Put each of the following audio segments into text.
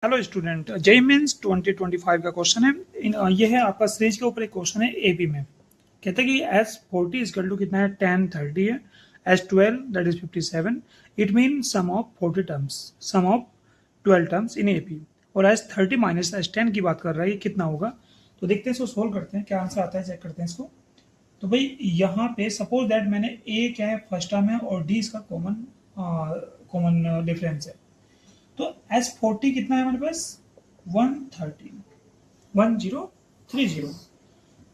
Hello student, JEE mains 2025 का question है। ये है आपका सीरीज के ऊपर एक क्वेश्चन है एपी में। कहते हैं कि S40 इक्वल टू कितना है 10 30 है, S12 that is 57, it mean sum of 40 terms, sum of 12 terms in AP. और S30 माइनस S10 की बात कर रहा है, ये कितना होगा। तो देखते हैं, इसको सोल्व करते हैं, क्या आंसर आता है चेक करते हैं इसको। तो भाई यहाँ पे सपोज दैट मैंने ए क्या है फर्स्ट टर्म है और डी इसका कॉमन डिफरेंस है। तो S40 कितना है हमारे पास 130 1030।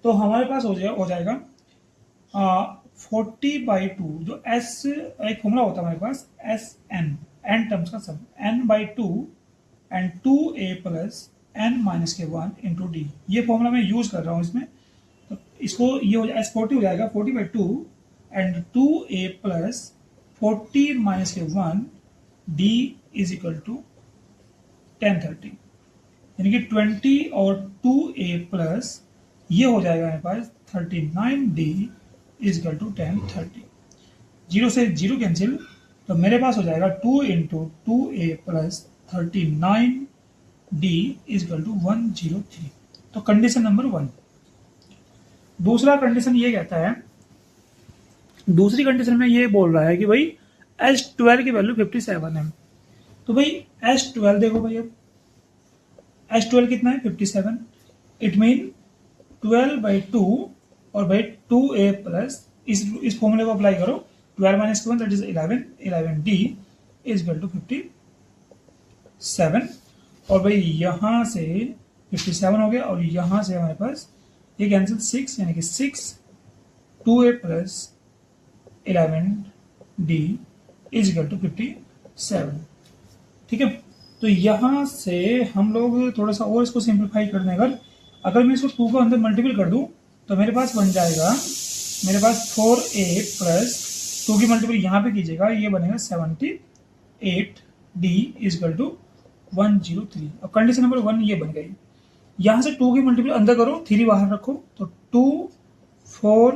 तो हमारे पास हो जाएगा 40/2, जो S एक फॉर्मूला होता है हमारे पास एन टर्म्स का सम n/2 and 2a plus n minus के 1 इंटू डी। ये फॉर्मूला मैं यूज कर रहा हूँ इसमें। तो इसको ये हो जाए S40 हो जाएगा 40/2 एंड 2a प्लस 40 माइनस के 1 d इज इक्वल टू 1030, यानी कि 20 और 2a प्लस ये हो जाएगा मेरे पास 39d is equal to 1030। Zero से जीरो कैंसिल, तो मेरे पास हो जाएगा 2 into 2a plus 39d is equal to 103। तो कंडीशन नंबर 1। दूसरा कंडीशन ये कहता है, दूसरी कंडीशन में ये बोल रहा है कि भाई S12 की वैल्यू 57 है। तो भाई S12 देखो भाई, अब S12 कितना है 57, इट मीन 12/2 और भाई 2a प्लस इस फॉर्मूले को अप्लाई करो, 12 minus 1 that is 11, 11d is equal to 57। और भाई यहाँ से 57 हो गया और यहाँ से हमारे पास ये कैंसिल 6, यानी कि 6 2a plus 11d is equal to 57। ठीक है। तो यहाँ से हम लोग थोड़ा सा और इसको सिंप्लीफाई कर दें। अगर मैं इसको 2 को अंदर मल्टीपल कर दूं तो मेरे पास बन जाएगा, मेरे पास 4a प्लस 2 की मल्टीपल यहाँ पे कीजिएगा, ये बनेगा 78d इज इक्वल टू 103। अब कंडीशन नंबर 1 ये बन गई। यहाँ से 2 की मल्टीपल अंदर करो, 3 बाहर रखो, तो 2 4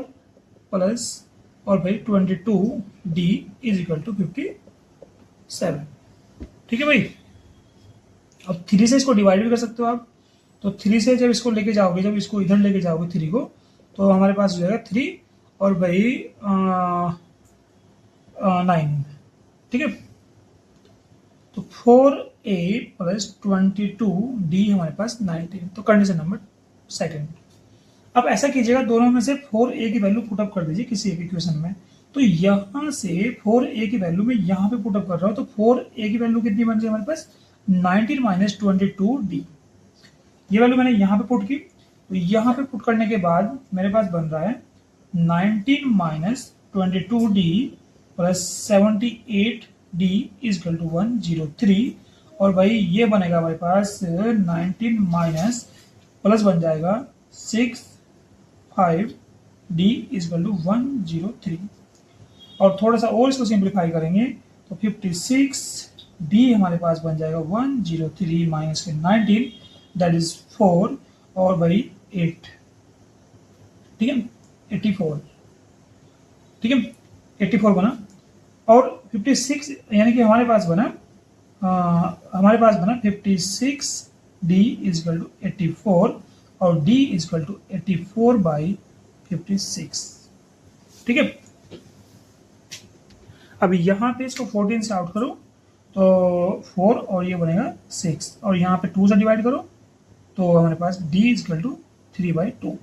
प्लस और भाई 22d इज इक्वल टू 57। ठीक है भाई। अब 3 से इसको डिवाइड भी कर सकते हो आप। तो 3 से जब इसको लेके जाओगे, जब इसको इधर लेके जाओगे 3 को, तो हमारे पास हो जाएगा 3 और भाई 9। ठीक है। तो 4a प्लस 22d हमारे पास 19। तो कंडीशन नंबर 2। अब ऐसा कीजिएगा, दोनों में से 4a की वैल्यू पुटअप कर दीजिए किसी एक इक्वेशन में। तो यहाँ से 4a की वैल्यू में यहाँ पे पुटअप कर रहा हूँ, तो 4a की वैल्यू कितनी बन जाए हमारे पास 19 माइनस 22d। ये वैल्यू मैंने यहाँ पे पुट की, तो यहाँ पे पुट करने के बाद मेरे पास बन रहा है 19 minus 22d plus 78d is equal to 103। और भाई ये बनेगा हमारे पास 19 माइनस प्लस बन जाएगा 65d इज इक्वल टू 103। और थोड़ा सा और इसको सिंप्लीफाई करेंगे तो 56d हमारे पास बन जाएगा 103 माइनस 19 दैट इज 4 और भाई 8। ठीक है, 84। ठीक है, 84 बना। और 56 यानी कि हमारे पास बना 56d इज इक्वल टू 84 और d इज इक्वल टू 84/56। ठीक है। अब यहाँ पे इसको 14 से आउट करो तो 4 और ये बनेगा 6 और यहाँ पे 2 से डिवाइड करो तो हमारे पास d इज इक्वल टू 3/2।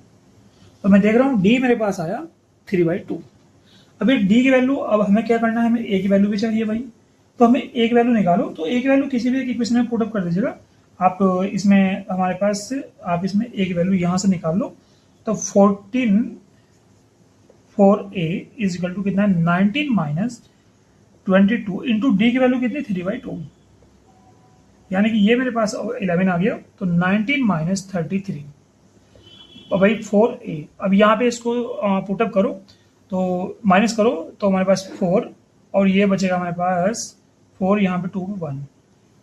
तो मैं देख रहा हूँ d मेरे पास आया 3/2। अभी d की वैल्यू, अब हमें क्या करना है, हमें a की वैल्यू भी चाहिए भाई। तो हमें a की वैल्यू निकालो, तो a की वैल्यू किसी भी एक इक्वेशन में पुट अप कर दीजिएगा आप। इसमें हमारे पास आप इसमें a की वैल्यू यहाँ से निकाल लो, तो 4a इज इक्वल टू कितना है 19 माइनस 22 इंटू डी की वैल्यू कितनी 3/2, यानी कि ये मेरे पास 11 आ गया। तो 19 माइनस 33 और भाई 4a। अब यहाँ पे इसको पुटअप करो तो माइनस करो तो हमारे पास 4 और ये बचेगा हमारे पास 4, यहाँ पे 2 1।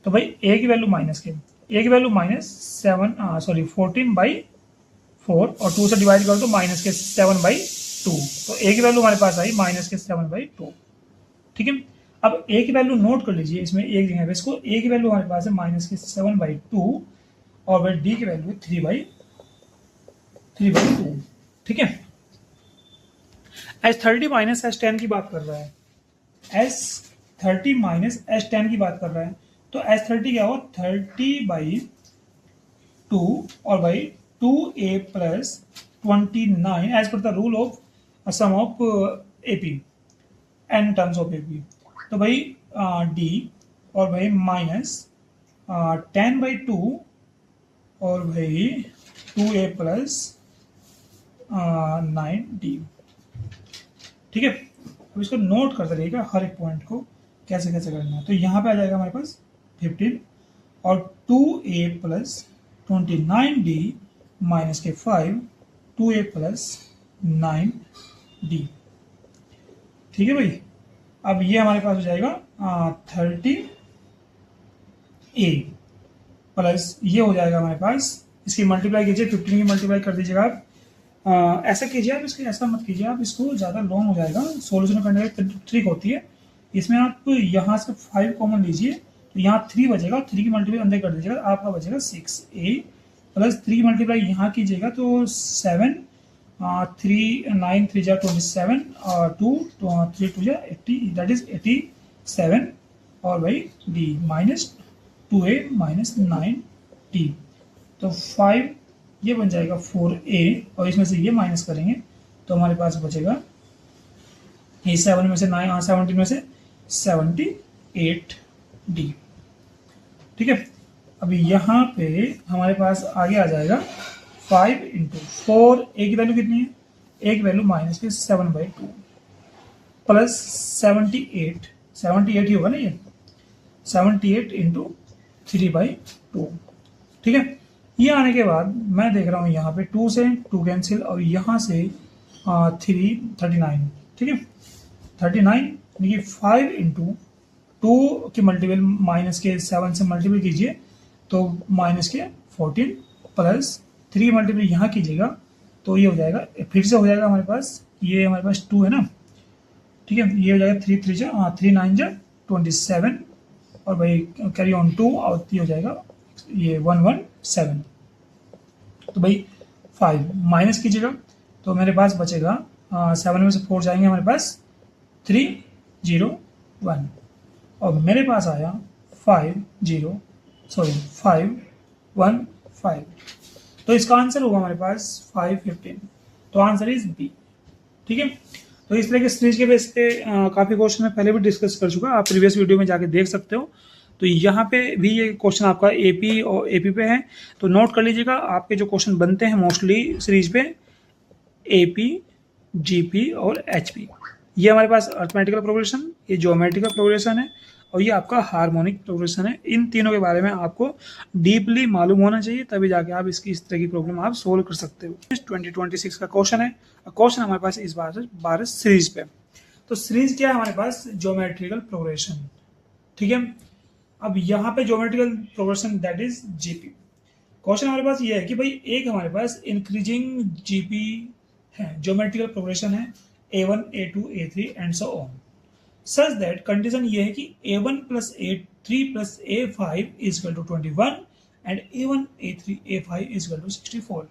तो भाई a की वैल्यू माइनस के, a की वैल्यू माइनस 14/4 और 2 से डिवाइड करो तो माइनस के 7/2। तो a की वैल्यू हमारे पास आई माइनस के 7/2। ठीक है। अब ए की वैल्यू नोट कर लीजिए, इसमें एक जगह पे इसको ए की वैल्यू हमारे पास है -7/2 और भाई डी की वैल्यू है 3/2। ठीक है, S30 माइनस S10 की बात कर रहा है, S30 माइनस S10 की बात कर रहा है, तो S30 क्या होगा 30/2 और भाई 2a plus 29 as per the rule of sum of AP n terms of AP। तो भाई डी और भाई माइनस 10/2 और भाई 2a प्लस 9d। ठीक है, अब इसको नोट करते रहिएगा हर एक पॉइंट को कैसे कैसे करना है। तो यहाँ पे आ जाएगा हमारे पास 15 और 2a प्लस 29d माइनस के 5 2a प्लस 9d। ठीक है भाई, अब ये हमारे पास हो जाएगा 30a प्लस ये हो जाएगा हमारे पास, इसकी मल्टीप्लाई कीजिए 15 की मल्टीप्लाई कर दीजिएगा आप। ऐसा कीजिए आप, इसको ऐसा मत कीजिए आप, इसको ज़्यादा लॉन्ग हो जाएगा, सोल्यूशन करने की ट्रिक होती है इसमें। आप यहाँ से 5 कॉमन लीजिए तो यहाँ 3 बचेगा, 3 की मल्टीप्लाई अंदर कर दीजिएगा, आपका बचेगा 6a प्लस 3 मल्टीप्लाई यहाँ कीजिएगा तो 7 3 9 3 जा 27 और 2 3 2 जा 80 दैट इज 87 और भाई d minus 2a minus 9d। तो 5 ये बन जाएगा 4a और इसमें से ये माइनस करेंगे तो हमारे पास बचेगा ये 7 में से 9 17 में से 78d। ठीक है, अभी यहाँ पे हमारे पास आगे आ जाएगा 5 इंटू 4, ए की वैल्यू कितनी है, ए की वैल्यू माइनस के 7/2 प्लस 78 ही होगा ना ये 78 इंटू 3/2। ठीक है, ये आने के बाद मैं देख रहा हूँ यहाँ पे 2 से 2 कैंसिल और यहाँ से 39। ठीक है, 39 यानी कि 5 इंटू 2 की मल्टीपल माइनस के 7 से मल्टीपल कीजिए तो माइनस के 14 प्लस 3 मल्टीपल यहाँ कीजिएगा तो ये हो जाएगा, फिर से हो जाएगा हमारे पास, ये हमारे पास 2 है ना। ठीक है, ये हो जाएगा 3 3 जा 3 9 जा 27 और भाई कैरी ऑन 2 और ये हो जाएगा ये 117। तो भाई 5 माइनस कीजिएगा तो मेरे पास बचेगा 7 में से 4 जाएंगे हमारे पास 301 और मेरे पास आया 515। तो इसका आंसर होगा हमारे पास 515। तो आंसर इज बी। ठीक है, तो इस तरह के सीरीज के बेस पे काफ़ी क्वेश्चन मैं पहले भी डिस्कस कर चुका, आप प्रीवियस वीडियो में जाके देख सकते हो। तो यहाँ पे भी ये क्वेश्चन आपका एपी और एपी पे है, तो नोट कर लीजिएगा आपके जो क्वेश्चन बनते हैं मोस्टली सीरीज पे एपी, जीपी और एचपी। ये हमारे पास अर्थमेटिकल प्रोग्रेशन, ये ज्योमेट्रिकल प्रोग्रेशन है और ये आपका हार्मोनिक प्रोग्रेशन है। इन तीनों के बारे में आपको डीपली मालूम होना चाहिए, तभी जाके आप इसकी इस तरह की प्रॉब्लम आप सोल्व कर सकते हो। 2026 का क्वेश्चन है, क्वेश्चन हमारे पास इस बार सीरीज पे। तो सीरीज क्या है हमारे पास, ज्योमेट्रिकल प्रोग्रेशन। ठीक है, अब यहाँ पे geometrical progression that is GP. Question हमारे पास ये है कि भाई एक हमारे पास इंक्रीजिंग जीपी है, ज्योमेट्रिकल प्रोग्रेशन है A1 A2 A3 and so on, such that condition ये है कि A1 plus A3 plus A5 is equal to 21 and A1 A3 A5 is equal to 64।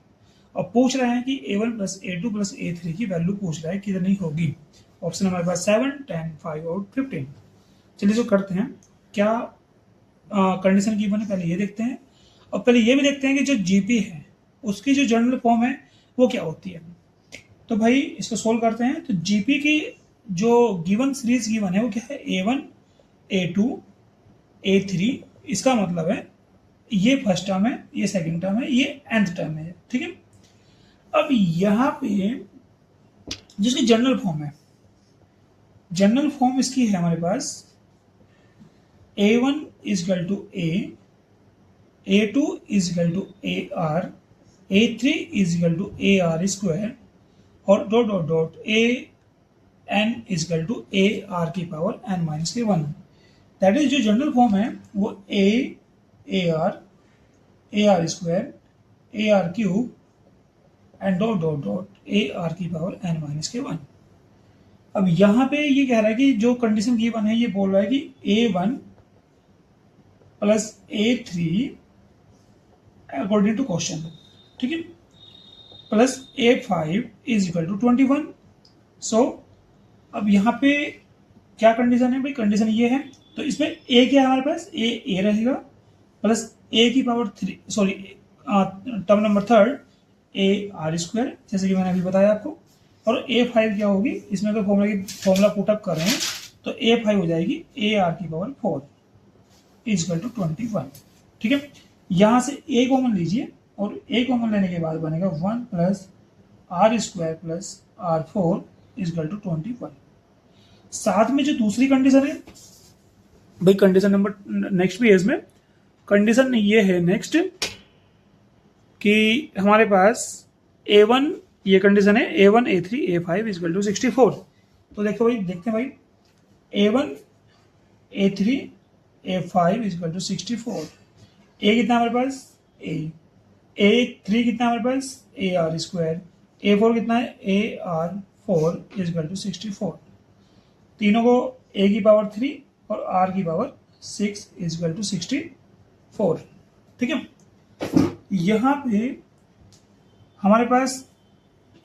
और पूछ रहे हैं कि A1 plus A2 plus A3 की वैल्यू पूछ रहा है कितनी होगी। ऑप्शन हमारे पास 7 10 5 और 15। चलिए जो करते हैं, क्या कंडीशन गिवन है पहले ये देखते हैं और पहले ये भी देखते हैं कि जो जीपी है उसकी जो जनरल फॉर्म है वो क्या होती है। तो भाई इसको सोल्व करते हैं। तो जीपी की जो गिवन सीरीज गिवन है वो क्या है, A1 A2 A3, इसका मतलब है ये फर्स्ट टर्म है, ये सेकंड टर्म है, ये nth टर्म है। ठीक है, अब यहाँ पे जिसकी जनरल फॉर्म है, जनरल फॉर्म इसकी है हमारे पास A1 is equal to A, A2 is equal to AR, A3 is equal to AR square और dot dot dot AN is equal to AR की पावर n माइनस के 1। That is जो general form है वो AR square AR cube and dot dot dot AR की power n minus के 1। अब यहाँ पे ये कह रहा है कि जो कंडीशन गिवन है ये बोल रहा है कि A1 plus A3 according to question, ठीक है, plus A5 is equal to 21। सो अब यहाँ पे क्या कंडीशन है भाई, कंडीशन ये है, तो इसमें A क्या है हमारे पास, A रहेगा प्लस A की power 3, sorry term number third AR², जैसे कि मैंने अभी बताया आपको, और A5 क्या होगी, इसमें अगर फॉर्मूला पुटअप कर रहे हैं तो A5 हो जाएगी AR की पावर 4 इज इक्वल टू 21, ठीक है। यहां से A कॉमन लीजिए और A कॉमन लेने के बाद बनेगा 1 plus R² plus R4 is equal to 21। साथ में जो दूसरी कंडीशन है भाई, कंडीशन नंबर नेक्स्ट भी है इसमें, कंडीशन ये है नेक्स्ट कि हमारे पास A1, ये कंडीशन है A1 A3 A5 is equal to 64। तो देखो भाई, देखते हैं भाई, A1 A3 A5 is equal to 64। A कितना हमारे पास, A3 कितना हमारे पास AR², A4 कितना है AR4 इज इक्वल टू 64। तीनों को A की पावर 3 और R की पावर 6 इज इक्वल टू 64, ठीक है। यहाँ पे हमारे पास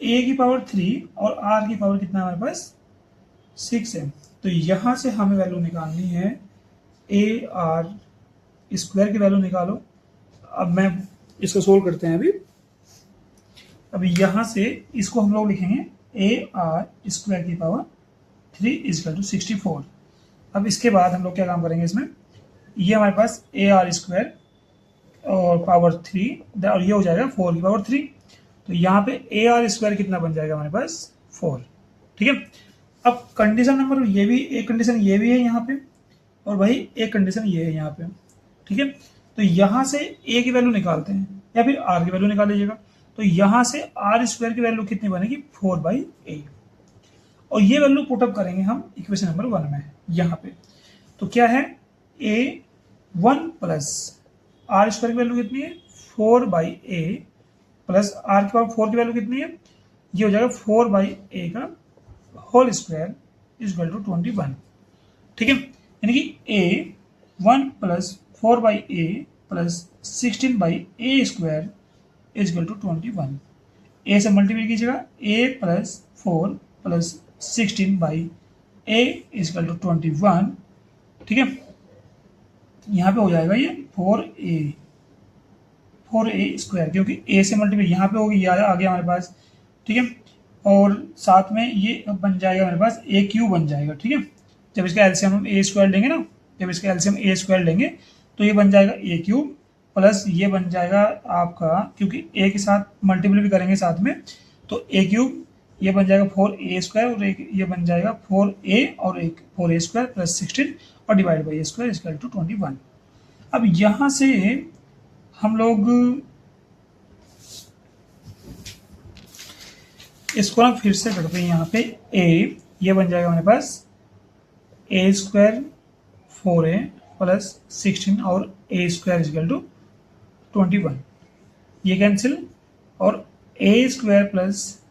A की पावर 3 और R की पावर कितना है हमारे पास 6 है, तो यहाँ से हमें वैल्यू निकालनी है AR² की वैल्यू निकालो। अब मैं इसको सोल्व करते हैं अभी यहाँ से इसको हम लोग लिखेंगे AR² की पावर 3 इज इक्वल टू 64। अब इसके बाद हम लोग क्या काम करेंगे, इसमें ये हमारे पास AR² और पावर 3 और ये हो जाएगा 4 की पावर 3, तो यहाँ पे AR² कितना बन जाएगा हमारे पास 4, ठीक है। अब कंडीशन नंबर ये भी, एक कंडीशन ये भी है यहाँ पे, और भाई एक कंडीशन ये है यहाँ पे, ठीक है। तो यहाँ से A की वैल्यू निकालते हैं या फिर R की वैल्यू निकाल लीजिएगा, तो यहाँ से R² की वैल्यू कितनी बनेगी 4/A, और ये वैल्यू पुटअप करेंगे हम इक्वेशन नंबर 1 में यहाँ पे। तो क्या है, A1 प्लस R² की वैल्यू कितनी है 4/A प्लस R की पावर 4 की वैल्यू कितनी है, ये हो जाएगा 4/A का whole square is equal to 21, ठीक है। यानी कि A1 plus 4/A plus 16/A² is equal to 21। A से मल्टीप्लाई कीजिएगा, A plus 4 plus 16/A is equal to 21, ठीक है। यहाँ पे हो जाएगा ये 4A² क्योंकि A से मल्टीप्लाई यहाँ पे होगी, आ गया हमारे पास, ठीक है। और साथ में ये बन जाएगा हमारे पास AQ बन जाएगा, ठीक है। जब इसका एलसीएम हम A² लेंगे ना, जब इसका एलसीएम A² लेंगे तो ये बन जाएगा AQ प्लस ये बन जाएगा आपका, क्योंकि A के साथ मल्टीप्लाई भी करेंगे साथ में, तो AQ ये बन जाएगा 4A² और एक ये बन जाएगा 4A और एक 4A² प्लस 16 और divide by A² equal to 21। अब यहाँ से हम लोग इसको ना फिर से करते हैं, यहाँ पे A ये बन जाएगा हमारे पास A² 4A प्लस 16 और A² इक्वल टू 21, ये कैंसिल, और A² plus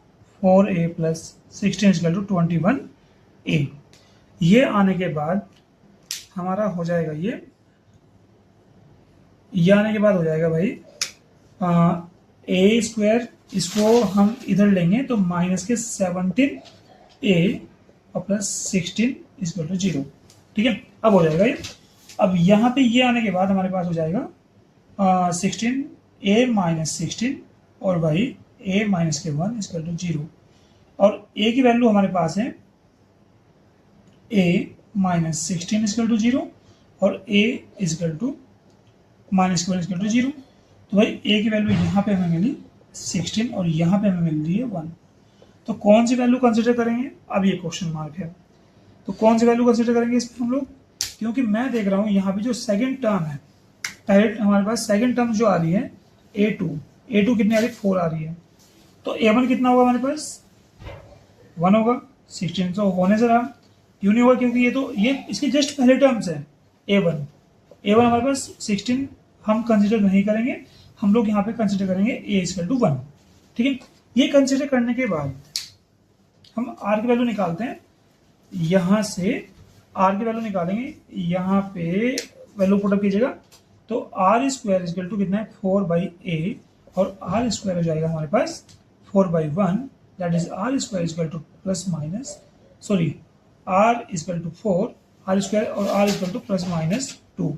4A plus 16 equal to 21A। ये आने के बाद हमारा हो जाएगा ये आने के बाद हो जाएगा भाई A², इसको हम इधर लेंगे तो माइनस के 17A और प्लस 16 इक्वल टू 0, ठीक है। अब हो जाएगा ये, अब यहाँ पे ये आने के बाद हमारे पास हो जाएगा 16A माइनस 16 और भाई A माइनस के 1 इक्वल टू 0, और A की वैल्यू हमारे पास है A माइनस 16 इक्वल टू 0 और A इक्वल टू माइनस के 1 इक्वल टू 0। तो भाई A की वैल्यू यहाँ पे हमें मिली 16 और यहाँ पे हमें मिल रही है 1। तो कौन सी वैल्यू कंसिडर करेंगे, अब ये क्वेश्चन मार्क है, तो कौन सी वैल्यू कंसिडर करेंगे इसमें हम लोग, क्योंकि मैं देख रहा हूँ यहाँ पे जो सेकंड टर्म है, पहले हमारे पास सेकंड टर्म जो आ रही है A2 कितनी आ रही है 4 आ रही है, तो A1 कितना होगा हमारे पास 1 होगा, 16 तो होने से रहा, क्यों नहीं होगा, क्योंकि ये इसके जस्ट पहले टर्म्स है A1 हमारे पास 16 हम कंसिडर नहीं करेंगे, हम लोग यहाँ पे कंसिडर करेंगे A इक्वल टू 1, ठीक है। ये कंसिडर करने के बाद हम R की वैल्यू निकालते हैं, यहाँ से आर की वैल्यू निकालेंगे, यहाँ पे वैल्यू पुटअप कीजिएगा, तो आर स्क्वायर इजकल टू कितना है 4/a, और आर स्क्वायर हो जाएगा हमारे पास 4/1, that is R square is equal to plus minus, sorry R is equal to 4, R square और R is equal to plus minus 2।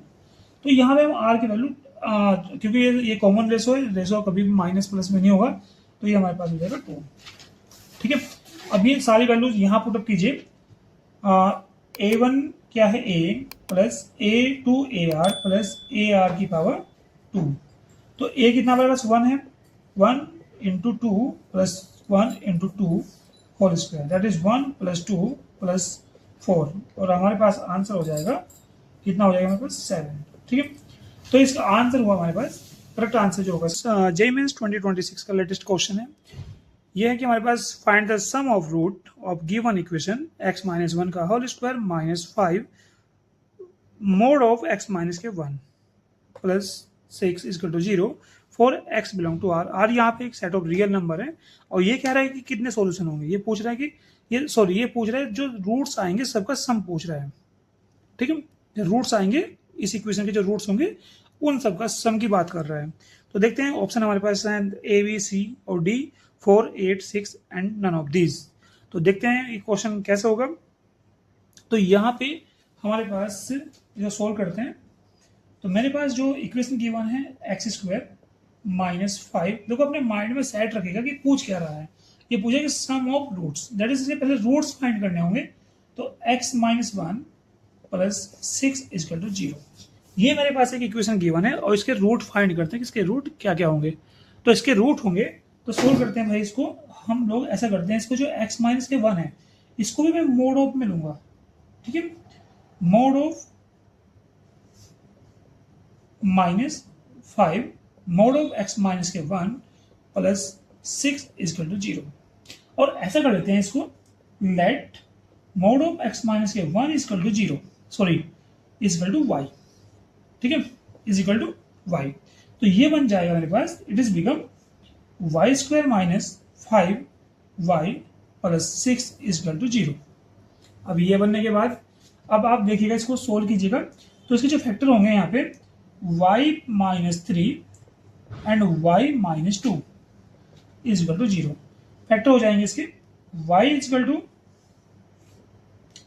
तो यहाँ पे हम आर की वैल्यू, क्योंकि ये कॉमन रेशो है, रेशो कभी भी माइनस प्लस में नहीं होगा, तो ये हमारे पास हो जाएगा 2। ठीक है, अब ये सारी वैल्यूज यहाँ पुटअप कीजिए। a1 क्या है, a plus a2ar plus ar की पावर 2। तो a कितना हमारे पास 1 है, 1 into 2 plus 1 into 2 whole square, that is 1 plus 2 plus 4, और हमारे पास आंसर हो जाएगा कितना, हो जाएगा हमारे पास 7। ठीक है, तो इसका आंसर हुआ हमारे पास, करेक्ट आंसर जो होगा जेईई मेंस 2026 का लेटेस्ट क्वेश्चन है, यह है कि हमारे पास find the sum of root of given equation x minus 1 का whole square minus 5 mod of x minus के 1 plus 6 is to 0 for x belong to r। r यहाँ पे एक सेट ऑफ रियल नंबर है, और ये कह रहा है कि कितने सॉल्यूशन होंगे, ये पूछ रहा है कि ये पूछ रहा है जो रूट्स आएंगे सबका सम पूछ रहा है। ठीक है, जो रूट्स आएंगे इस इक्वेशन के, जो रूट्स होंगे उन सबका सम की बात कर रहा है। तो देखते हैं ऑप्शन हमारे पास है ए बी सी और D, 4 8 6 and none of these. तो देखते हैं ये क्वेश्चन कैसे होगा। तो यहाँ पे हमारे पास जो सोल्व करते हैं, तो मेरे पास जो इक्वेशन गिवन है एक्स स्क्वायर माइनस 5, देखो अपने माइंड में सेट रखेगा कि पूछ क्या रहा है। ये पूछेगा sum of roots, that is इसके पहले रूट्स फाइंड करने होंगे। तो x minus 1 plus 6 is equal to 0, ये मेरे पास एक इक्वेशन गिवन है, और इसके रूट फाइंड करते हैं कि इसके रूट क्या क्या होंगे। तो इसके रूट होंगे, तो सोल्व करते हैं भाई। इसको हम लोग ऐसा करते हैं, इसको जो x माइनस के 1 है इसको भी मैं मोड ऑफ में लूंगा। ठीक है, mode of minus 5 mod of x minus के 1 प्लस 6 इजकल टू 0, और ऐसा कर देते हैं इसको, let mode of x minus के 1 is equal to 0, sorry is equal to y। ठीक है, इज इक्वल टू y। तो ये बन जाएगा मेरे पास, it is become y square minus 5y plus 6 is equal to 0। अब ये बनने के बाद अब आप देखिएगा, इसको सोल्व कीजिएगा, तो इसके जो फैक्टर होंगे यहाँ पे y minus 3 and y minus 2 is equal to 0, factor हो जाएंगे इसके y is equal to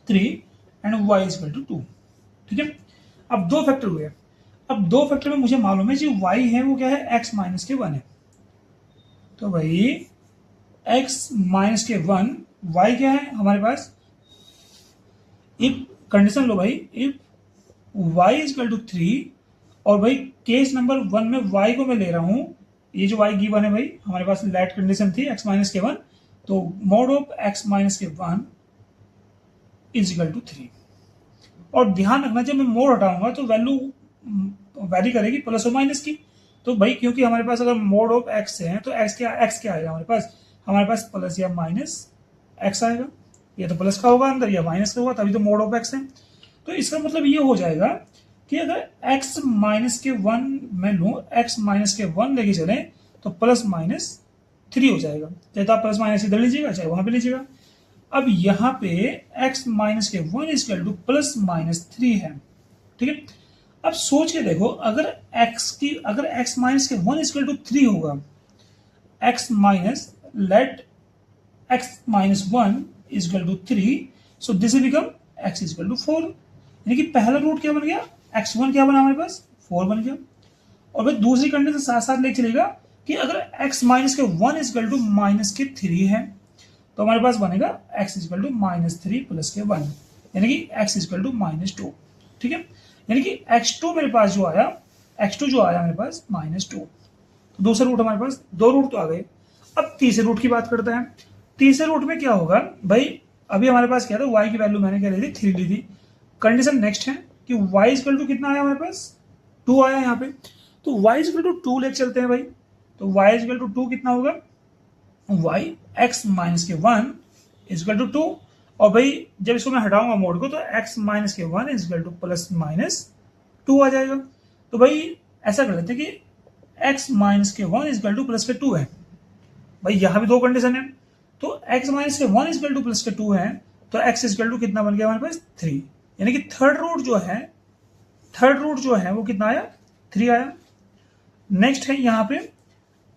3 and y is equal to 2। ठीक है, अब दो फैक्टर हुए। अब दो फैक्टर में मुझे मालूम है जो y है वो क्या है, x माइनस के 1 है। तो भाई x माइनस के 1, y क्या है हमारे पास, इफ कंडीशन लो भाई, इफ y इजकल टू 3, और भाई केस नंबर 1 में y को मैं ले रहा हूं, ये जो y गिवन है भाई हमारे पास लेट कंडीशन थी x माइनस के 1, तो मोड ऑफ x माइनस के 1 इजकल टू 3। और ध्यान रखना, जब मैं मोड हटाऊंगा तो वैल्यू वैरी करेगी प्लस और माइनस की। तो भाई क्योंकि हमारे पास अगर मोड ऑफ एक्स है तो एक्स क्या आएगा हमारे पास प्लस या माइनस एक्स आएगा, या तो प्लस का होगा अंदर या माइनस का होगा, तभी तो मोड ऑफ एक्स है। तो इसका मतलब ये हो जाएगा कि अगर x माइनस के 1 मैं लूँ, x माइनस के 1 लेके चले तो प्लस माइनस 3 हो जाएगा, चाहे तो आप प्लस माइनस इधर लीजिएगा चाहे वहां पे लीजिएगा। अब यहाँ पे x माइनस के 1 इजकल टू प्लस माइनस 3 है। ठीक है, अब सोच के देखो, अगर x माइनस के 1 इजकल टू 3 होगा, x minus let x minus 1 is equal to 3, so this become x is equal to 4। यानी कि पहला रूट क्या बन गया, x1 क्या बना हमारे पास 4 बन गया। और फिर दूसरी कंडीशन साथ साथ लेके चलेगा कि अगर x माइनस के 1 इजकल टू माइनस के 3 है, तो हमारे पास बनेगा x is equal to minus 3 plus के 1, यानी कि x इजकल टू माइनस 2। ठीक है, यानी कि x2 मेरे पास जो आया, x2 जो आया मेरे पास माइनस 2। तो दूसरा रूट हमारे पास, दो रूट तो आ गए। अब तीसरे रूट की बात करते हैं। तीसरे रूट में क्या होगा भाई, अभी हमारे पास क्या था, y की वैल्यू मैंने क्या ली थी, 3 ली थी। कंडीशन नेक्स्ट है कि y इजकल टू कितना आया हमारे पास, 2 आया यहाँ पे। तो y इजकल टू 2 लेके चलते हैं भाई। तो y इजकल टू 2 कितना होगा, y x माइनस के 1 इजकल टू 2, और भाई जब इसको मैं हटाऊंगा मोड को तो x माइनस के 1 इजकल टू प्लस माइनस 2 आ जाएगा। तो भाई ऐसा कर लेते हैं कि x माइनस के 1 इजकल टू प्लस के 2 है। भाई यहाँ भी दो कंडीशन है, तो x माइनस के 1 इजकल टू प्लस के 2 है, तो x इक्वल टू कितना बन गया हमारे पास 3, यानी कि थर्ड रूट जो है वो कितना आया 3 आया। नेक्स्ट है यहाँ पे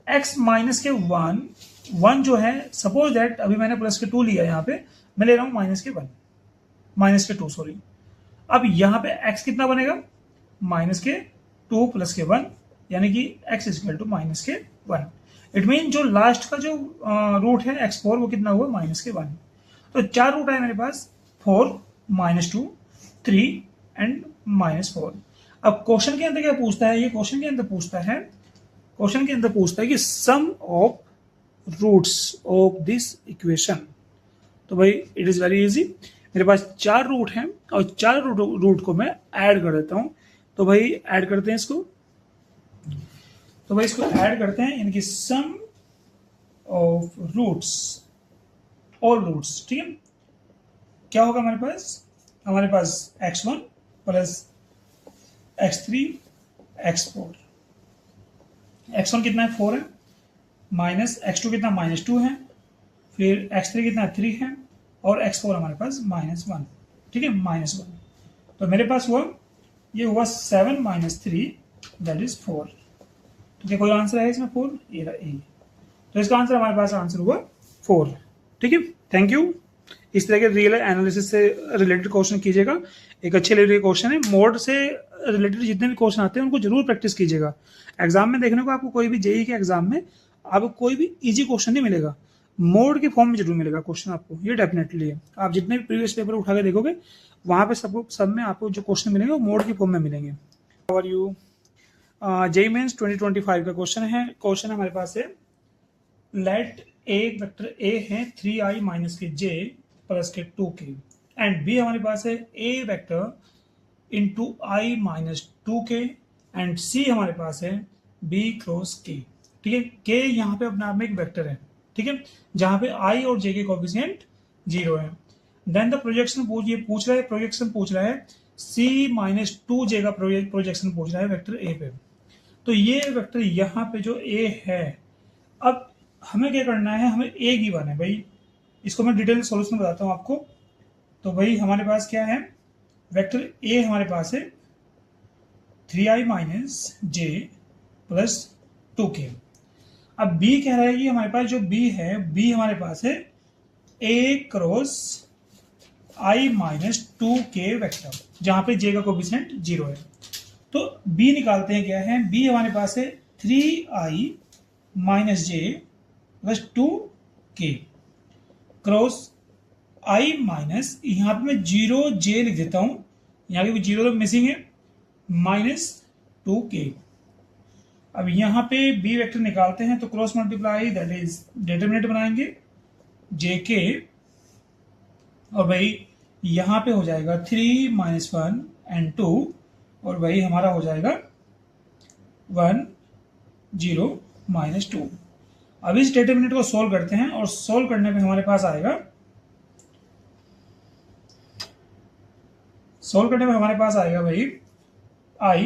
x माइनस के 1 जो है, सपोज दैट अभी मैंने प्लस के 2 लिया, यहाँ पे मैं ले रहा हूँ माइनस के 2 सॉरी। अब यहाँ पे x कितना बनेगा माइनस के 2 प्लस के 1, यानी कि x इक्वल टू माइनस के 1। इट मीन जो लास्ट का जो रूट है x4 वो कितना हुआ माइनस के 1। तो 4 रूट है मेरे पास 4, -2, 3 एंड -4। अब क्वेश्चन के अंदर क्या पूछता है, ये क्वेश्चन के अंदर पूछता है कि sum of roots of this equation. तो भाई इट इज वेरी इजी, मेरे पास 4 रूट हैं और 4 रूट को मैं ऐड कर देता हूं। तो भाई ऐड करते हैं इसको, यानी कि sum of roots, all roots, ठीक है। क्या होगा हमारे पास x1 plus x3 x4। x1 कितना है 4 है, माइनस x2 कितना -2 है, फिर x3 कितना 3 है और x4 हमारे पास -1, ठीक है, -1। तो मेरे पास ये हुआ 7 - 3 दैट इज 4। तो क्या कोई आंसर है इसमें 4? ये रहा ए। तो इसका आंसर हमारे पास आंसर हुआ 4, ठीक है। Thank you. इस तरह के रियल एनालिसिस से रिलेटेड क्वेश्चन कीजिएगा, एक अच्छे लेवल क्वेश्चन है। मोड से रिलेटेड जितने भी क्वेश्चन आते हैं उनको जरूर प्रैक्टिस कीजिएगा। एग्जाम में देखने को आपको कोई भी जेईई के एग्जाम में आपको कोई भी इजी क्वेश्चन नहीं मिलेगा, मोड के फॉर्म में जरूर मिलेगा क्वेश्चन आपको, ये डेफिनेटली है। आप जितने भी प्रीवियस पेपर उठा के देखोगे वहां पे सब में आपको जो क्वेश्चन मिलेंगे वो मोड के फॉर्म में मिलेंगे। How are you? JEE mains 2025 का क्वेश्चन हमारे पास है, लेट एक वेक्टर ए है 3i माइनस के j प्लस के 2k एंड बी हमारे पास है a vector into i minus 2k and C हमारे पास है b क्रॉस k, ठीक है। k यहाँ पे अपने आप में एक वेक्टर है, ठीक है, जहां पे i और j के कोएफिशिएंट 0 है। देन द प्रोजेक्शन पूछ रहा है c माइनस 2j का प्रोजेक्शन पूछ रहा है वेक्टर a पे। तो ये वेक्टर यहाँ पे जो a है, अब हमें क्या करना है, हमें a गिवन है भाई। इसको मैं डिटेल सॉल्यूशन बताता हूँ आपको। तो भाई हमारे पास क्या है, वेक्टर a हमारे पास है 3i minus j plus 2k। अब b कह रहा है कि हमारे पास जो b है, b हमारे पास है a cross i minus 2k vector, जहां पे j का कोएफिशिएंट 0 है। तो b निकालते हैं, क्या है, b हमारे पास है 3i minus j plus 2k cross i minus, यहाँ पे मैं 0j लिख देता हूं, यहाँ पे 0 तो मिसिंग है, माइनस 2k। अब यहाँ पे b वेक्टर निकालते हैं तो cross multiply that is determinant बनाएंगे jk, और भाई यहाँ पे हो जाएगा 3 - 1 एंड 2, और भाई हमारा हो जाएगा 1 0 - 2। अब इस डिटरमिनेंट को सोल्व करते हैं और सोल्व करने पे हमारे पास आएगा भाई i,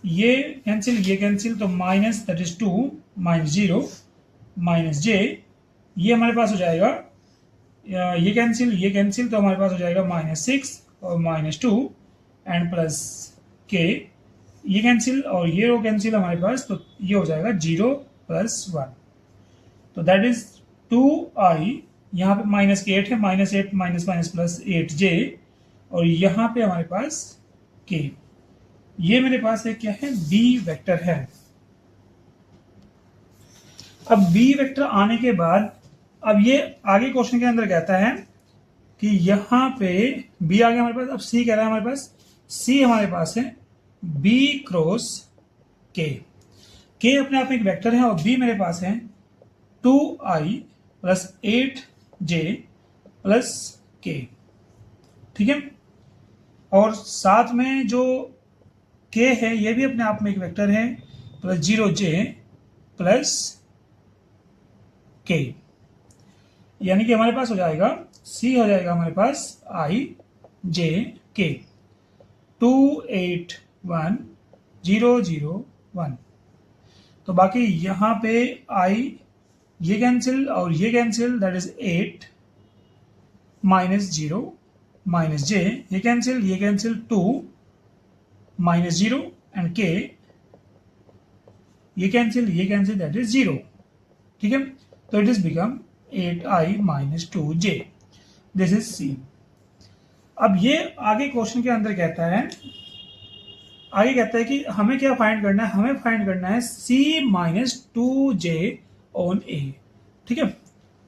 ये कैंसिल तो minus that is 2 - 0 minus j, ये हमारे पास हो जाएगा, ये कैंसिल तो हमारे पास हो जाएगा -6 और -2 एंड प्लस k, ये कैंसिल और ये रो कैंसिल हमारे पास, तो ये हो जाएगा 0 + 1। तो दैट इज 2i, यहाँ पे -8 है, -8 माइनस प्लस 8j, और यहाँ पे हमारे पास k। ये मेरे पास है क्या है, b वेक्टर है। अब b वेक्टर आने के बाद अब ये आगे क्वेश्चन के अंदर कहता है कि यहाँ पे b आ गया हमारे पास। अब c कह रहा है हमारे पास, c हमारे पास है b क्रॉस k अपने आप में एक वेक्टर है, और b मेरे पास है 2i plus 8j plus k, ठीक है। और साथ में जो k है ये भी अपने आप में एक वेक्टर है, प्लस 0j प्लस k, यानी कि हमारे पास हो जाएगा c हो जाएगा हमारे पास i j k 2 8 1 0 0 1। तो बाकी यहाँ पे i, ये कैंसिल और ये कैंसिल दैट इज 8, -0 -j, ये कैंसिल 2 -0 एंड k, ये कैंसिल दैट इज 0, ठीक है। तो it is become 8i - 2j, this is c. अब ये आगे क्वेश्चन के अंदर कहता है, कि हमें क्या फाइंड करना है, हमें फाइंड करना है c - 2j ऑन a, ठीक है।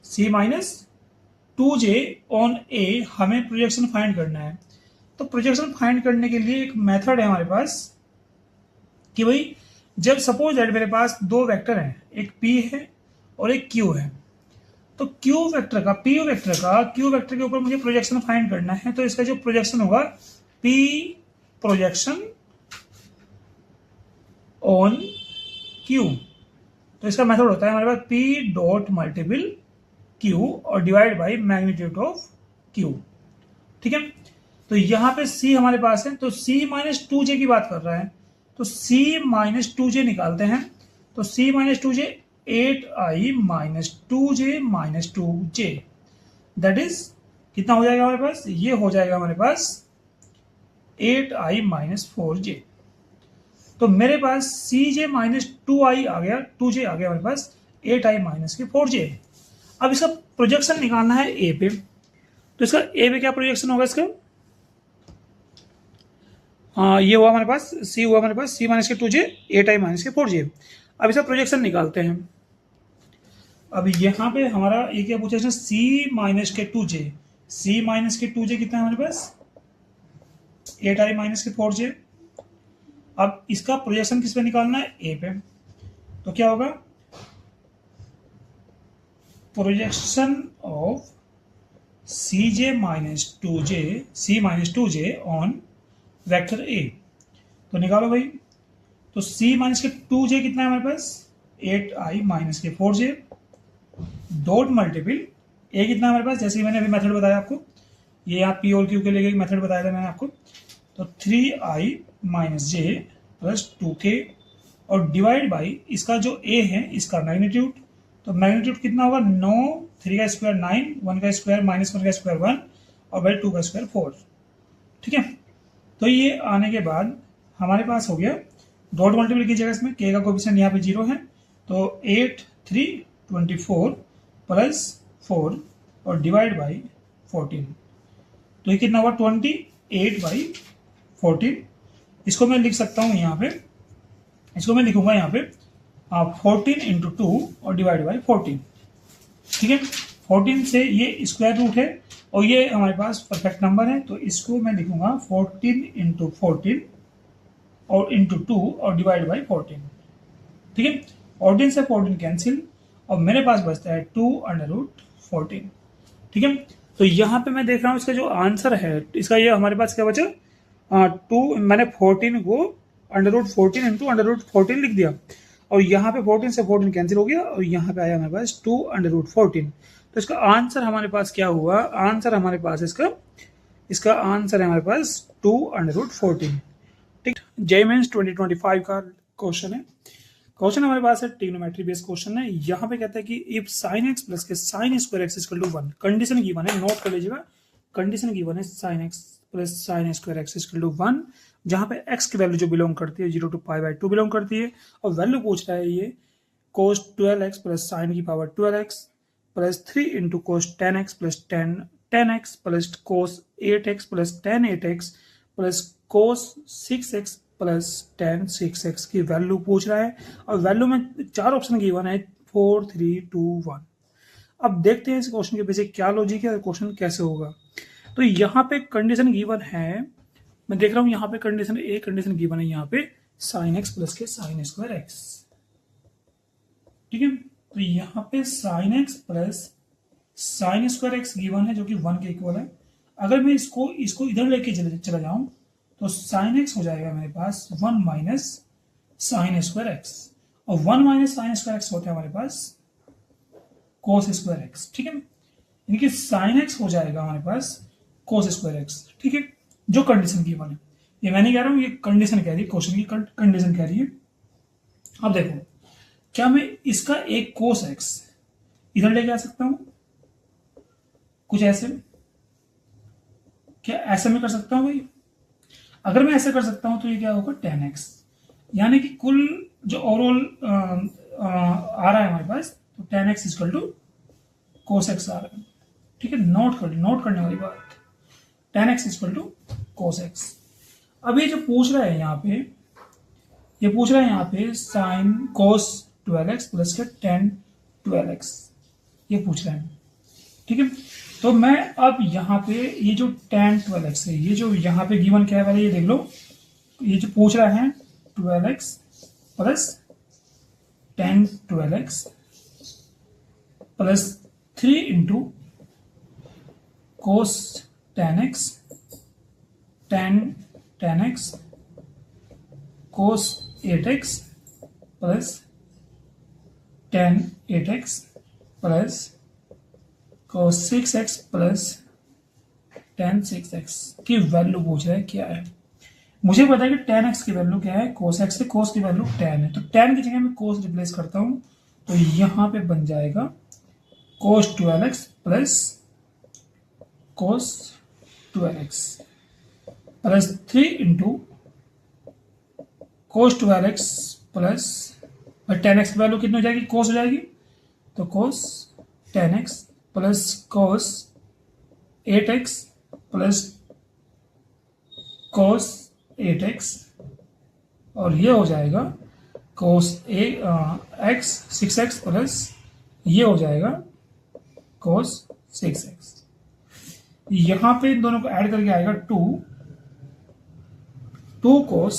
c - 2j ऑन a हमें प्रोजेक्शन फाइंड करना है। तो प्रोजेक्शन फाइंड करने के लिए एक मेथड है हमारे पास कि भाई जब सपोज दैट मेरे पास दो वेक्टर हैं, एक p है और एक q है, तो q वेक्टर के ऊपर मुझे प्रोजेक्शन फाइंड करना है। तो इसका जो प्रोजेक्शन होगा p प्रोजेक्शन ऑन q, तो इसका मेथड होता है हमारे पास p डॉट मल्टीपल q और divide by magnitude of q, ठीक है। तो यहाँ पे c हमारे पास है, तो c - 2j की बात कर रहा है, तो c - 2j निकालते हैं। तो c - 2j 8i - 2j - 2j, that is कितना हो जाएगा हमारे पास, ये हो जाएगा हमारे पास 8i - 4j। तो मेरे पास cj - 2i आ गया, 2j आ गया हमारे पास, 8i - 4j। अब इसका प्रोजेक्शन निकालना है ए पे, तो इसका ए पे क्या प्रोजेक्शन होगा इसका, ये हुआ हमारे पास, c हुआ हमारे पास c - 2j 8i - 4j। अब इसका प्रोजेक्शन निकालते हैं। अब यहाँ पे हमारा ये क्या पूछा, c - 2j, c - 2j कितना है हमारे पास, 8i - 4j। अब इसका प्रोजेक्शन किस पे निकालना है, ए पे, तो क्या होगा, projection of cj - 2j, c - 2j on vector A, तो निकालो भाई। तो c - 2j कितना है हमारे पास, 8i - 4j डॉट मल्टीपल ए कितना है हमारे पास, जैसे कि मैंने अभी मेथड बताया आपको, ये यहाँ p और q के लिए मेथड बताया था मैंने आपको। तो 3i - j प्लस 2k और डिवाइड बाई इसका जो a है इसका मैग्नीट्यूड, तो मैग्नीट्यूड कितना होगा, 9, 3 का स्क्वायर 9, 1 का स्क्वायर -1 का स्क्वायर 1 और बाई 2 का स्क्वायर 4, ठीक है। तो ये आने के बाद हमारे पास हो गया, डॉट मल्टीपल कीजिएगा इसमें, k का कोएफिशिएंट यहाँ पे 0 है, तो 8 3 24 प्लस 4 और डिवाइड बाई 14, तो ये कितना हुआ 28/14। इसको मैं लिख सकता हूँ यहाँ पे, इसको मैं लिखूंगा यहाँ पे 14 इंटू 2 और डिवाइड बाई 14, ठीक है। 14 से ये स्क्वायर रूट है और ये हमारे पास परफेक्ट नंबर है, तो इसको मैं लिखूंगा 14 इंटू 14 और इंटू 2 और डिवाइड बाई 14, ठीक है। 14 से 14 कैंसिल और मेरे पास बचता है 2√14, ठीक है। तो यहाँ पे मैं देख रहा हूँ इसका जो आंसर है इसका, ये हमारे पास क्या बचा, 2, मैंने 14 को √14 इंटू √14 लिख दिया और यहाँ पे 14 से 14 कैंसिल हो गया और यहाँ पे आया हमारे पास 2√14। तो इसका आंसर हमारे पास क्या हुआ, आंसर हमारे पास इसका आंसर है हमारे पास 2√14, ठीक। जेईई मेंस 2025 का क्वेश्चन है। क्वेश्चन हमारे पास है ट्रिग्नोमेट्री बेस्ड क्वेश्चन है। यहाँ पे कहता है कि इफ sin x प्लस के sin square x equal to 1, condition given है, नोट कर लीजिएगा, कंडीशन गिवन है sin x प्लस sin square x equal to 1, जहाँ पे x की वैल्यू जो बिलोंग करती है 0 to π/2 बिलोंग करती है और वैल्यू पूछ रहा है ये cos 12x प्लस sin की power 12x plus 3 into cos 10x plus 10x plus cos 8x plus 10 8x plus cos 6x plus 10 6x की वैल्यू पूछ रहा है और वैल्यू में 4 ऑप्शन गिवन है 4 3 2 1। अब देखते हैं इस क्वेश्चन के पीछे क्या लॉजिक है और क्वेश्चन कैसे होगा। तो यहाँ पे कंडीशन गिवन है, मैं देख रहा हूँ यहाँ पे कंडीशन ए, कंडीशन गिवन है यहाँ पे sin x प्लस के sin स्क्वायर x, ठीक है। तो यहाँ पे sin x प्लस sin स्क्वायर x गिवन है जो कि 1 के इक्वल है। अगर मैं इसको इधर लेके चला जाऊं तो sin x हो जाएगा मेरे पास 1 माइनस साइन स्क्वायर एक्स और 1 माइनस साइन स्क्वायर एक्स होता है हमारे पास कोस स्क्वायर एक्स, ठीक है। यानी कि साइन एक्स हो जाएगा हमारे पास कोस स्क्वायर एक्स, ठीक है, जो कंडीशन गिवन है। ये मैं नहीं कह रहा हूं, ये कंडीशन कह रही है, क्वेश्चन की कंडीशन कह रही है। अब देखो, क्या मैं इसका एक कोस एक्स इधर लेके आ सकता हूं कुछ ऐसे, क्या ऐसा मैं कर सकता हूँ भाई? अगर मैं ऐसा कर सकता हूँ तो ये क्या होगा, 10x, यानी कि कुल जो ओवरऑल आ रहा है हमारे पास, तो 10x equal to cos x आ रहा है। ठीक है, नोट करने वाली बात, 10x equal to cos x. अब ये जो पूछ रहा है यहाँ पे, ये पूछ रहा है यहाँ पे साइन कोस 12x प्लस का टेन 12x, ये पूछ रहा है। ठीक है, तो मैं अब यहाँ पे ये जो टेन 12x है, ये जो यहाँ पे गिवन क्या है वाले, ये देख लो, ये जो पूछ रहा है 12x plus tan 12x plus 3 into cos 10x tan x cos 8x plus tan 8x plus cos 6x plus tan 6x की वैल्यू पूछ रहा है क्या है। मुझे पता है कि टेन एक्स की वैल्यू क्या है, कोस एक्स से, कोस की वैल्यू टेन है, तो टेन की जगह मैं कोस रिप्लेस करता हूं, तो यहां पे बन जाएगा कोस 12x plus cos 12x plus 3 into कोस 12x प्लस टेन एक्स की वैल्यू कितनी हो जाएगी, कोस हो जाएगी, तो कोस 10x plus cos 8x plus कोस 8x, और ये हो जाएगा कोस एक्स 6x प्लस ये हो जाएगा कोस 6x। यहां पे इन दोनों को ऐड करके आएगा 2 कोस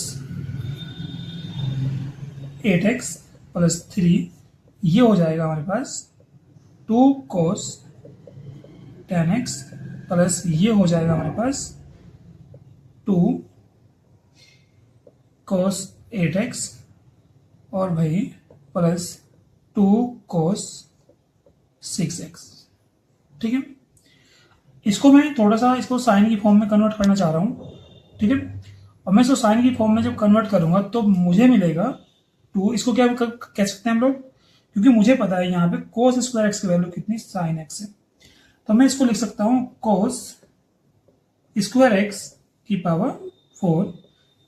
8x प्लस 3, ये हो जाएगा हमारे पास 2 कोस 10x प्लस ये हो जाएगा हमारे पास 2 कोस 8x, और भाई प्लस 2 कोस 6x। ठीक है, इसको मैं थोड़ा सा इसको साइन की फॉर्म में कन्वर्ट करना चाह रहा हूँ। ठीक है, और मैं इसको साइन की फॉर्म में जब कन्वर्ट करूंगा तो मुझे मिलेगा 2, इसको क्या कह सकते हैं हम लोग, क्योंकि मुझे पता है यहाँ पे कोस स्क्वायर एक्स की वैल्यू कितनी, साइन एक्स है, तो मैं इसको लिख सकता हूँ कोस स्क्वायर एक्स की पावर 4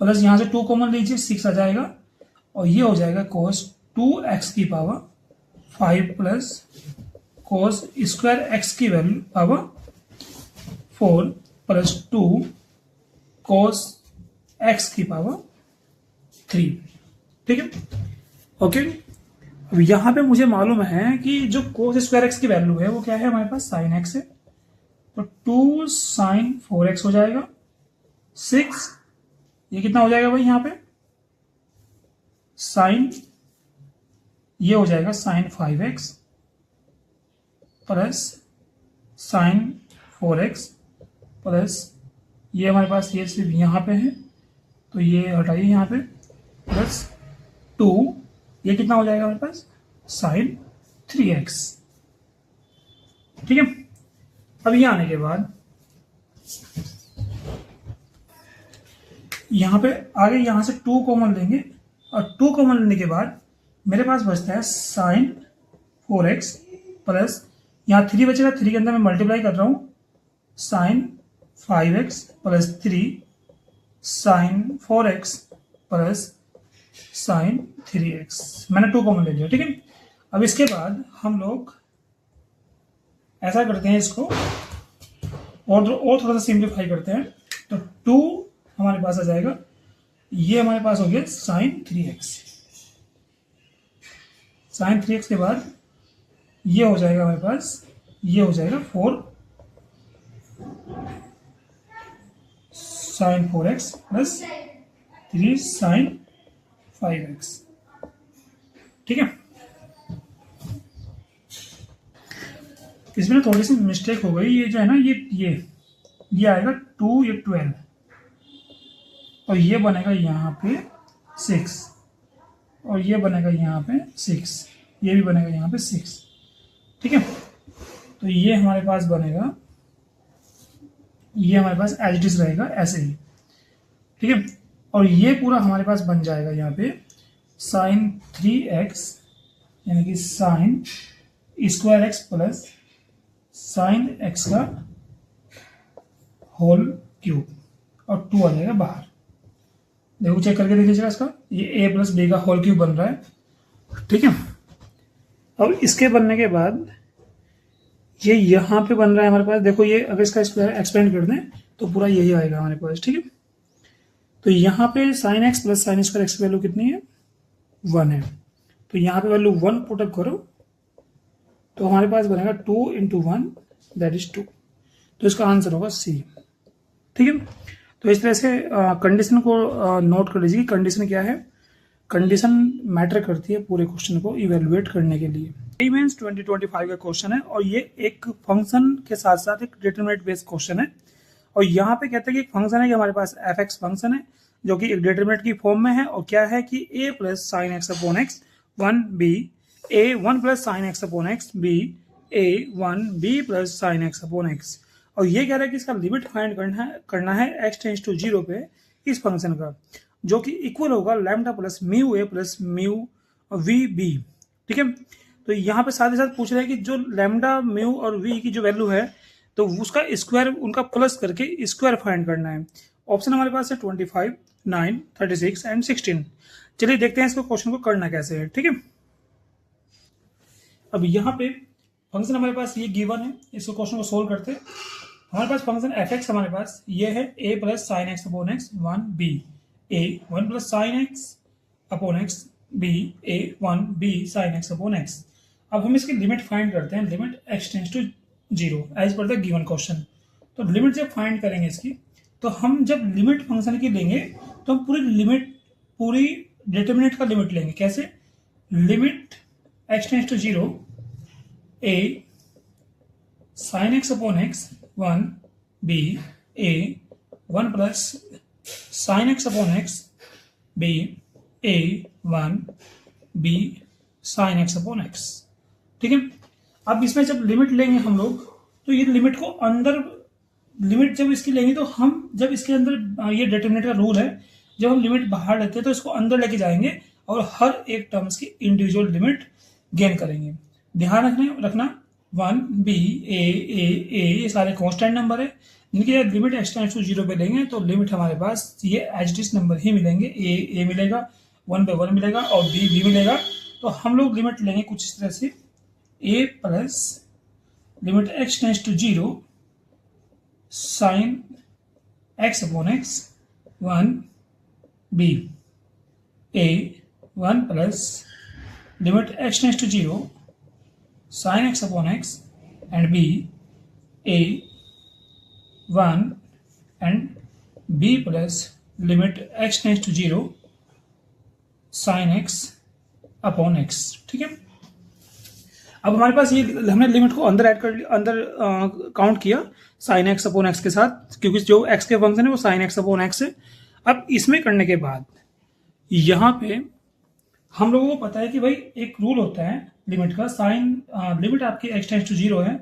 प्लस यहाँ से 2 कॉमन लीजिए 6 आ जाएगा, और ये हो जाएगा कोस 2x की power 5 plus cos square x की value power 4 plus 2 cos x की पावर 3। ठीक है, ओके। अब यहां पे मुझे मालूम है कि जो कोस स्क्वायर एक्स की वैल्यू है वो क्या है हमारे पास, साइन एक्स है, तो 2 साइन 4x हो जाएगा, 6 ये कितना हो जाएगा भाई यहाँ पे, साइन ये हो जाएगा sign 5x plus sign 4x plus ये हमारे पास ये सिर्फ यहाँ पे है तो ये हटाइए यहाँ पे, प्लस 2 ये कितना हो जाएगा हमारे पास, साइन 3x। ठीक है, अब ये आने के बाद यहाँ पे आगे यहाँ से 2 कॉमन लेंगे, और 2 कॉमन लेने के बाद मेरे पास बचता है साइन 4x प्लस यहाँ 3 बचेगा, 3 के अंदर मैं मल्टीप्लाई कर रहा हूँ, sine 5x plus 3 sine 4x plus sine 3x, मैंने 2 कॉमन ले लिया। ठीक है, अब इसके बाद हम लोग ऐसा करते हैं, इसको और थोड़ा सा सिंप्लीफाई करते हैं, तो 2 हमारे पास आ जाएगा, ये हमारे पास हो गया साइन 3x, साइन 3x के बाद ये हो जाएगा हमारे पास, ये हो जाएगा 4 sign 4x plus 3 sign 5x। ठीक है, इसमें थोड़ी सी मिस्टेक हो गई, ये जो है ना ये आएगा 2 ये 12, और ये बनेगा यहाँ पे 6, और ये बनेगा यहाँ पे 6, ये भी बनेगा यहाँ पे 6। ठीक है, तो ये हमारे पास बनेगा, ये हमारे पास एज इट इज रहेगा ऐसे ही। ठीक है, और ये पूरा हमारे पास बन जाएगा यहाँ पे साइन 3x यानी कि sine square x plus sign x का होल क्यूब और 2 आ जाएगा बाहर। देखो चेक करके देखिएगा इसका, ये a प्लस बी का होल क्यूब बन रहा है, ठीक है। अब इसके बनने के बाद ये यहाँ पे बन रहा है हमारे पास, देखो ये अगर इसका एक्सपेंड कर दें तो पूरा यही आएगा हमारे पास, ठीक है। तो यहाँ पे sine x plus sine square x की वैल्यू कितनी है, 1 है। तो यहाँ पे वैल्यू 1 पुटअप करो तो हमारे पास बनेगा 2 इंटू 1 दैट इज 2। तो इसका आंसर होगा सी, ठीक है। तो इस तरह से कंडीशन को नोट कर लीजिए। कंडीशन क्या है, कंडीशन मैटर करती है पूरे क्वेश्चन को इवेलुएट करने के लिए। ये मीन्स 2025 का क्वेश्चन है और ये एक फंक्शन के साथ साथ एक डिटरमिनेट बेस्ड क्वेश्चन है। और यहाँ पे कहते हैं कि एक फंक्शन है कि हमारे पास एफ एक्स फंक्शन है जो कि एक डिटरमिनेट की फॉर्म में है, और क्या है कि a plus sine x upon x 1 b a 1 plus sine x upon x b a 1 b plus sine x upon x. और ये कह रहा है कि इसका लिमिट फाइंड करना है x टेंस टू 0 पे इस फंक्शन का, जो कि इक्वल होगा lambda plus mu a plus mu v b, ठीक है। तो यहाँ पे साथ ही साथ पूछ रहे हैं कि जो लैम्डा म्यू और वी की जो वैल्यू है तो उसका स्क्वायर उनका प्लस करके स्क्वायर फाइंड करना है। ऑप्शन हमारे पास है 25, 9, 36 एंड 16। चलिए देखते हैं इसको क्वेश्चन को करना कैसे है, ठीक है। अब यहाँ पे फंक्शन हमारे पास ये गिवन है, इसको क्वेश्चन को सोल्व करते हैं। हमारे पास फंक्शन एफ एक्स हमारे पास ये है a plus sine x upon x 1 b a 1 plus sine x upon x b a 1 b sine x upon x. अब हम इसकी लिमिट फाइंड करते हैं, limit x tends to 0 as per the given question. तो limit जब find करेंगे इसकी, तो हम जब लिमिट फंक्शन की लेंगे तो हम पूरी डिटरमिनेंट का लिमिट लेंगे। कैसे, limit x tends to 0 a sine x upon x 1 b a 1 plus sine x upon x b a 1 b sine x upon x, ठीक है। अब इसमें जब लिमिट लेंगे हम लोग तो ये लिमिट को अंदर, लिमिट जब इसकी लेंगे तो हम जब इसके अंदर, ये डिटरमिनेंट का रूल है, जब हम लिमिट बाहर लेते हैं तो इसको अंदर लेके जाएंगे और हर एक टर्म्स की इंडिविजुअल लिमिट गेन करेंगे। ध्यान रखना 1 b a ये सारे कांस्टेंट नंबर है, जिनकी जब लिमिट x टेंड्स टू 0 पे लेंगे तो लिमिट हमारे पास ये एज इट इज नंबर ही मिलेंगे। a मिलेगा, 1 पे 1 मिलेगा और b मिलेगा। तो हम लोग लिमिट लेंगे कुछ इस तरह से, a plus limit x tends to 0 sine x upon x 1 b a 1 plus limit x tends to 0 sin x upon x and b a 1 and b plus limit x tends to 0 sin x upon x, ठीक है। अब हमारे पास ये हमने limit को अंदर add कर अंदर काउंट किया sin x अपॉन x के साथ, क्योंकि जो x के फंक्शन है वो sin x अपॉन x है। अब इसमें करने के बाद यहाँ पे हम लोगों को पता है कि भाई एक रूल होता है लिमिट का, साइन लिमिट आपकी x टेंड्स टू 0 है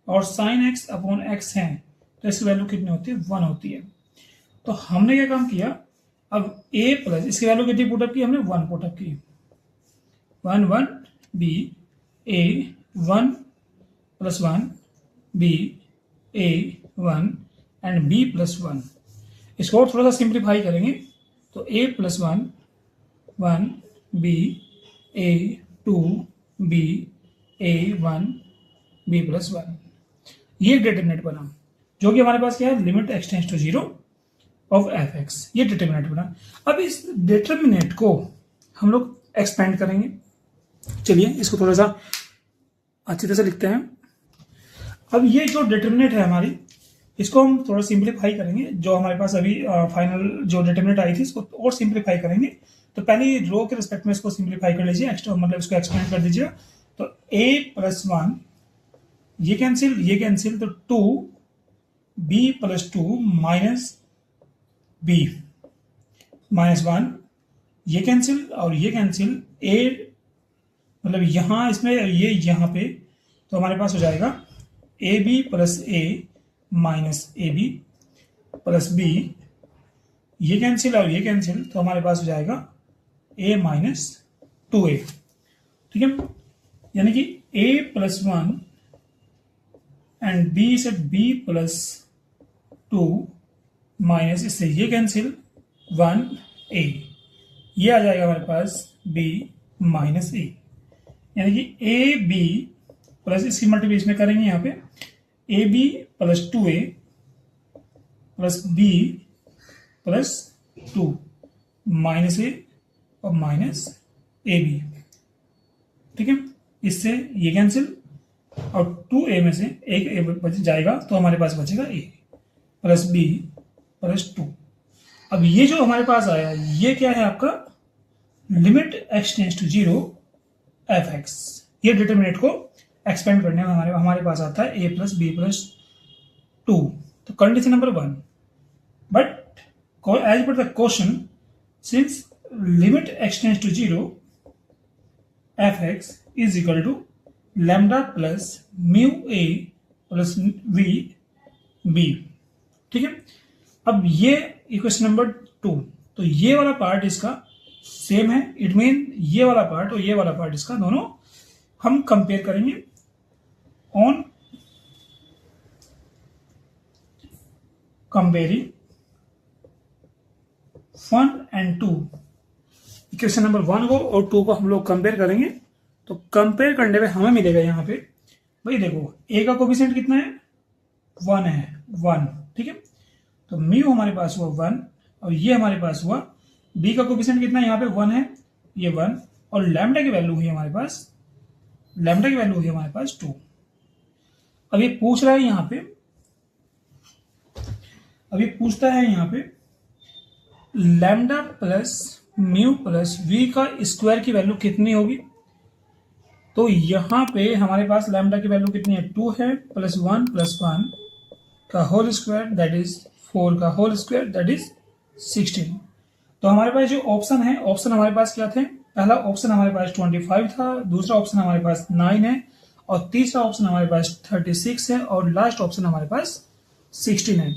और साइन x अपॉन x है, तो इसकी वैल्यू कितनी होती है, 1 होती है। तो हमने क्या काम किया, अब a प्लस इसकी वैल्यू कितनी पुटअप की हमने, 1 पुटअप की, 1 1 b a 1 plus 1 b a 1 and b plus 1। इसको और थोड़ा सा सिंप्लीफाई करेंगे तो a plus 1 1 b a 2 b a 1 b plus 1, ये डिटरमिनेंट बना, जो कि हमारे पास क्या है, limit x tends to 0 of f x, ये डिटरमिनेंट बना। अब इस डिटरमिनेंट को हम लोग एक्सपेंड करेंगे। चलिए इसको थोड़ा सा अच्छी तरह से लिखते हैं। अब ये जो डिटरमिनेंट है हमारी, इसको हम थोड़ा सिंप्लीफाई करेंगे। जो हमारे पास अभी फाइनल जो डिटरमिनेंट आई थी इसको और सिंप्लीफाई करेंगे। तो पहले रो के रिस्पेक्ट में इसको सिंप्लीफाई कर लीजिए, एक्स्ट्रा मतलब इसको एक्सपेंड कर दीजिए। तो a प्लस 1 ये कैंसिल, तो 2 b plus 2 minus b minus 1 ये कैंसिल और ये कैंसिल, a मतलब यहाँ इसमें ये यहाँ पे, तो हमारे पास हो जाएगा a B plus a minus a B plus b, ये कैंसिल और ये कैंसिल, तो हमारे पास हो जाएगा a माइनस 2a, ठीक है। यानी कि a प्लस 1 एंड b से b प्लस 2 माइनस इससे ये कैंसिल 1a, ये आ जाएगा हमारे पास b माइनस ए, यानी कि ए बी प्लस इसकी मल्टीप्लिकेशन में करेंगे यहाँ पे A B plus 2a plus b plus 2 minus A और माइनस ए बी, ठीक है। इससे ये कैंसिल और 2a में से एक ए बच जाएगा तो हमारे पास बचेगा a प्लस b प्लस 2। अब ये जो हमारे पास आया ये क्या है आपका limit x tends to 0 f(x), ये डिटरमिनेंट को एक्सपेंड करने में हमारे पास आता है a प्लस बी प्लस 2। तो condition number 1, but as per the question since limit x tends to 0 f(x) is equal to lambda plus mu a plus v b, ठीक है। अब ये इक्वेशन नंबर 2, तो ये वाला पार्ट इसका सेम है, इट मीन ये वाला पार्ट और ये वाला पार्ट इसका दोनों हम कंपेयर करेंगे on comparing 1 and 2। Equation number 1 को और 2 को हम लोग कंपेयर करेंगे, तो कंपेयर करने में हमें मिलेगा यहाँ पे भाई देखो a का कोफिशिएंट कितना है 1 है, 1, ठीक है। तो म्यू हमारे पास हुआ 1 और ये हमारे पास हुआ b का कोफिशिएंट कितना है यहाँ पे 1 है, ये 1, और लैम्डा की वैल्यू हुई हमारे पास, लैम्डा की वैल्यू हुई हमारे पास 2। अब ये पूछ रहा है यहाँ पे, अब ये पूछता है यहाँ पे lambda plus mu plus v का स्क्वायर की वैल्यू कितनी होगी। तो यहाँ पे हमारे पास लैम्डा की वैल्यू कितनी है 2 है, प्लस 1 का होल स्क्वायर दैट इज 4 का होल स्क्वायर दैट इज 16। तो हमारे पास जो ऑप्शन है, ऑप्शन हमारे पास क्या थे, पहला ऑप्शन हमारे पास 25 था, दूसरा ऑप्शन हमारे पास 9 है और तीसरा ऑप्शन हमारे पास 36 है और लास्ट ऑप्शन हमारे पास 16 है।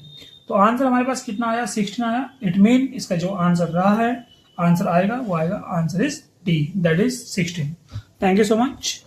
तो आंसर हमारे पास कितना आया 16 आया, इट मीन इसका जो आंसर रहा है, आंसर आएगा वो आएगा, answer is D that is 16। Thank you so much.